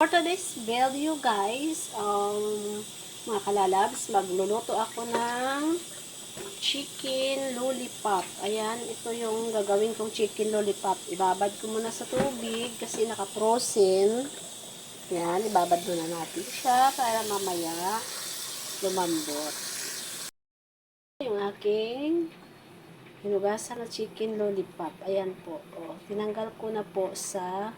For today's video guys, mga kalalabs, magluluto ako ng chicken lollipop. Ayan, ito yung gagawin kong chicken lollipop. Ibabad ko muna sa tubig kasi naka-frozen. Ayan, ibabad muna natin siya para mamaya lumambot. Yung aking hinugasan na chicken lollipop. Ayan po. O, tinanggal ko na po sa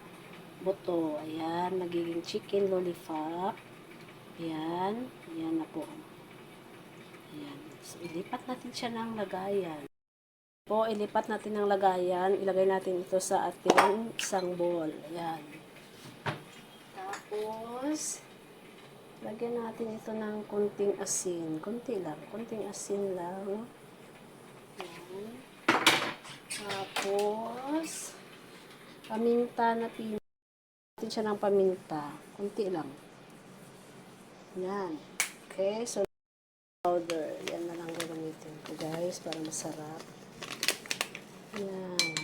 buto. Ayan, magiging chicken lollipop. Ayan. Ayan na po. Ayan. So, ilipat natin siya ng lagayan. Po, ilipat natin ng lagayan. Ilagay natin ito sa ating isang bowl. Ayan. Tapos, lagyan natin ito ng kunting asin. Kunti lang. Kunting asin lang. Ayan. Tapos, paminta na natin siya ng paminta. Kunti lang. Yan. Okay, so powder. Yan na lang gagamitin ko guys para masarap. Yan.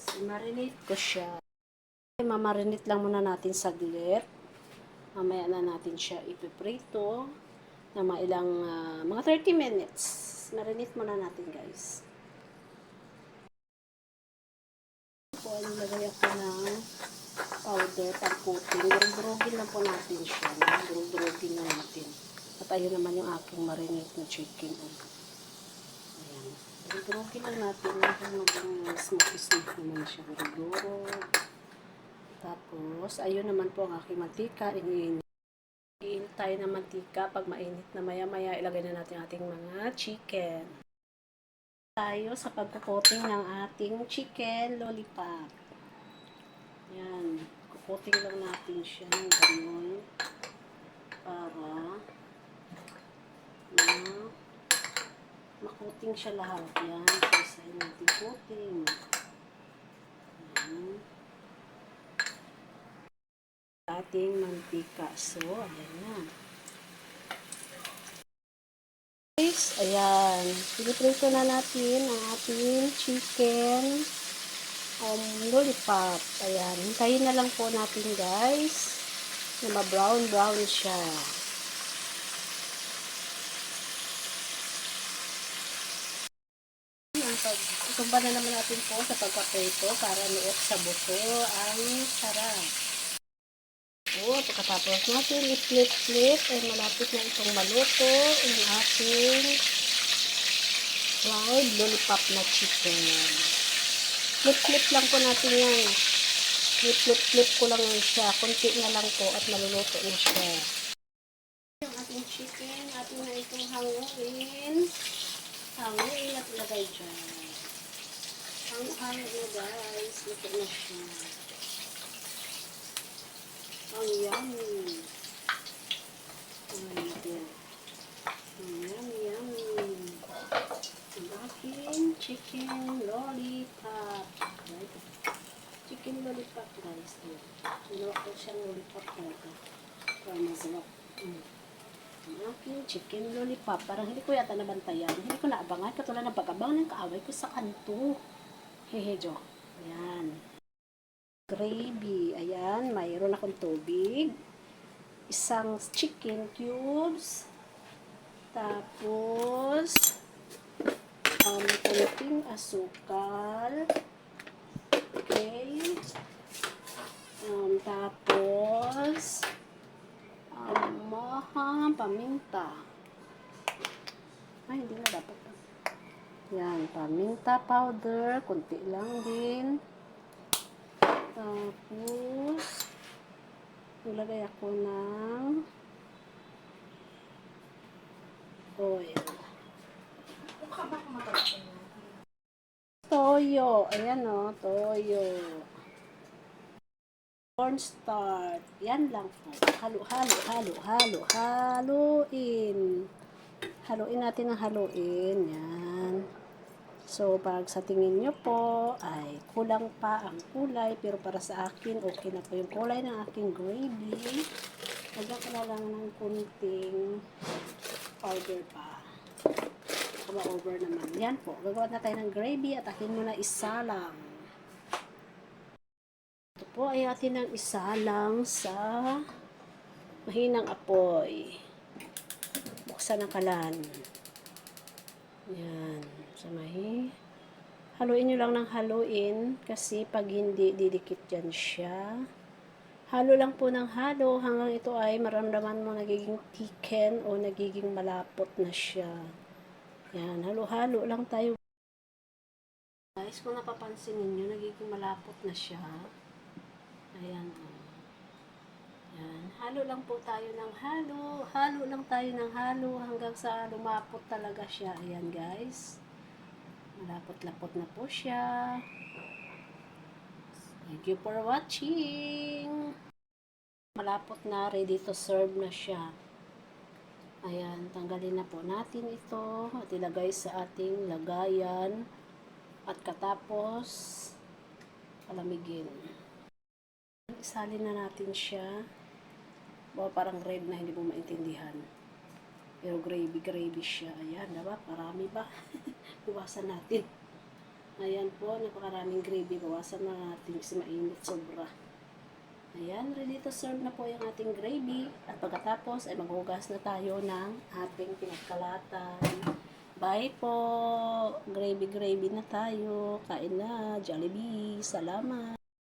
So, marinate ko siya. Mamarinate lang muna natin saglit. Mamaya na natin siya ipiprito na mga 30 minutes. Marinate muna natin guys. Po, nilagay ako ng powder pang coating. Durug-durugin lang po natin siya. Durug-durugin lang natin. At ayun naman yung aking marinate na chicken. Ayan. Durug-durugin lang natin. Maging smoky-smoky naman siya. Durug-durug. Tapos, ayun naman po ang aking mantika. Iinit tayo ng mantika. Pag mainit na maya-maya, ilagay na natin ating mga chicken. Tayo sa pagkukoting ng ating chicken lollipop. Yan. Kukoting lang natin siya ng ganun para makoting siya lahat. Yan. Isahin natin coating. Yan. Ating mantika. So, ayan na. Ayan. Piniprito na natin ang ating chicken lollipop. Ayan. Hintayin na lang po natin guys na ma-brown siya. Tumba na naman natin po sa pagkaprito para nuot sa buto ang sarap. Pagkatapos natin i-flip ay malapit na itong maluto ang ating fried lollipop na chicken. Flip lang po natin yan. I-flip ko lang yan siya. Kunti na lang po at maluluto na siya. Yung ating chicken, ating na itong hanguin. Hanguin at ilagay dyan. Hanguin na guys. Luto na siya. Ang yummy. Ang yummy. Ang aking chicken lollipop. Right? Chicken lollipop guys. Ginawa ko siyang lollipop talaga. Para masarap. Ang aking chicken lollipop. Parang hindi ko yata nabantayan. Hindi ko naabangan. Katulad ng pag-abang ng kaaway ko sa kanto. Hehe, joke. Ayan. Gravy. Ayan, mayroon akong tubig. Isang chicken cubes. Tapos, kunting asukal. Okay. Tapos, paminta. Ay, hindi na dapat. Yan, paminta powder. Kunti lang din. Tapos, nilagay ako ng oil. Toyo. Ayan o, toyo. Cornstarch. Yan lang po. Haluin. Haluin natin ang haluin. Yan. So, pag sa tingin nyo po, ay kulang pa ang kulay. Pero para sa akin, okay na po yung kulay ng aking gravy. Lagyan ko na lang ng kunting powder pa. Ma-over naman. Yan po. Gagawa na tayo ng gravy at akin muna isa lang. Ito po ay atin ang isalang sa mahinang apoy. Buksan ang kalan. Yan. Sa haluin nyo lang ng haluin kasi pag hindi, didikit dyan siya. Halo lang po ng halo hanggang ito ay maramdaman mo nagiging thicken o nagiging malapot na siya. Yan, halo-halo lang tayo. Guys, kung napapansin ninyo, nagiging malapot na siya. Ayan. Yan, halo lang po tayo ng halo. Halo lang tayo ng halo hanggang sa lumapot talaga siya. Ayan guys. Malapot-lapot na po siya. Thank you for watching. Malapot na, ready to serve na siya. Ayan, tanggalin na po natin ito at ilagay sa ating lagayan at katapos palamigin. Isalin na natin siya. Parang red na hindi mo maintindihan. Pero gravy siya. Ayan, diba? Parami ba? Bawasan natin. Ayan po, napakaraming gravy. Bawasan na natin kasi mainit sobra. Ayan, ready to serve na po yung ating gravy. At pagkatapos ay maghugas na tayo ng ating pinagkalatan. Bye po! Gravy na tayo. Kain na. Jollibee. Salamat!